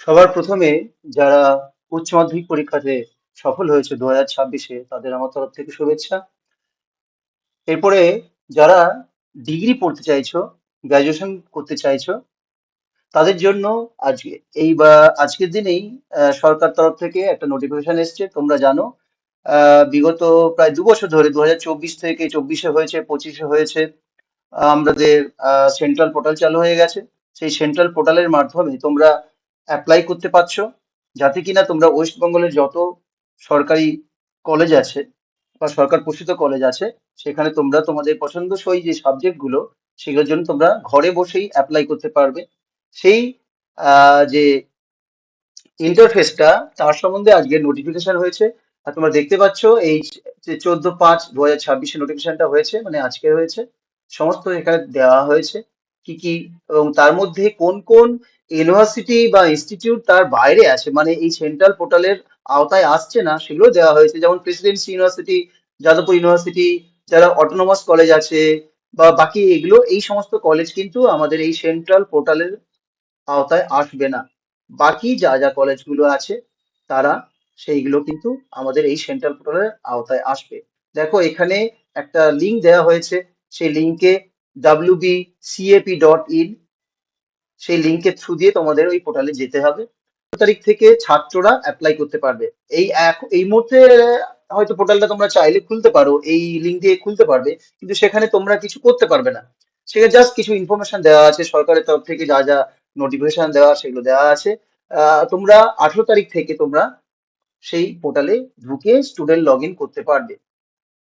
সবার প্রথমে যারা উচ্চ মাধ্যমিক পরীক্ষাতে সফল হয়েছে 2026-এ, তাদের আমার তরফ থেকে শুভেচ্ছা। এরপরে যারা ডিগ্রি পড়তে চাইছো, গ্রাজুয়েশন করতে চাইছো, তাদের জন্য আজকে আজকের দিনেই সরকার তরফ থেকে একটা নোটিফিকেশন এসেছে। তোমরা জানো, বিগত প্রায় 2 বছর ধরে, 2024 থেকে 24-এ হয়েছে, 25-এ হয়েছে, আমাদের সেন্ট্রাল পোর্টাল চালু হয়ে গেছে। সেই সেন্ট্রাল পোর্টালের মাধ্যমে তোমরা অ্যাপ্লাই করতে পারছো, যাতে কিনা তোমরা ওয়েস্ট বেঙ্গলের যত সরকারি কলেজ আছে বা সরকার পোষিত কলেজ আছে, সেখানে তোমরা তোমাদের পছন্দসই যে সাবজেক্টগুলো, সেগুলোর জন্য তোমরা ঘরে বসেই অ্যাপ্লাই করতে পারবে। সেই যে ইন্টারফেসটা, তার সম্বন্ধে আজকে নোটিফিকেশন হয়েছে। আর তোমরা দেখতে পাচ্ছ এই যে 14/5/2026-এ নোটিফিকেশনটা হয়েছে, মানে আজকে হয়েছে। সমস্ত এখানে দেওয়া হয়েছে কি কি, এবং তার মধ্যে কোন কোন ইউনিভার্সিটি বা ইনস্টিটিউট তার বাইরে আছে, মানে এই সেন্ট্রাল পোর্টালের আওতায় আসছে না, সেগুলো দেওয়া হয়েছে। যেমন প্রেসিডেন্সি ইউনিভার্সিটি, যাদবপুর ইউনিভার্সিটি, যারা অটোনমাস কলেজ আছে বা বাকি এগুলো, এই সমস্ত কলেজ কিন্তু আমাদের এই সেন্ট্রাল পোর্টালের আওতায় আসবে না। বাকি যা যা কলেজগুলো আছে, তারা সেইগুলো কিন্তু আমাদের এই সেন্ট্রাল পোর্টালের আওতায় আসবে। দেখো, এখানে একটা লিঙ্ক দেওয়া হয়েছে। সেই লিঙ্কে wbcap.in, সেই লিঙ্কের থ্রু দিয়ে তোমাদের ওই পোর্টালে যেতে হবে। ১ তারিখ থেকে ছাত্ররা অ্যাপ্লাই করতে পারবে। এই মুহূর্তে হয়তো পোর্টালটা তোমরা চাইলে খুলতে পারো, এই লিঙ্ক দিয়ে খুলতে পারবে, কিন্তু সেখানে তোমরা কিছু করতে পারবে না। সেখানে জাস্ট কিছু ইনফরমেশন দেওয়া আছে, সরকারের তরফ থেকে যা যা নোটিফিকেশন দেওয়া সেগুলো দেওয়া আছে। তোমরা ১৮ তারিখ থেকে তোমরা সেই পোর্টালে ঢুকে স্টুডেন্ট লগ ইন করতে পারবে।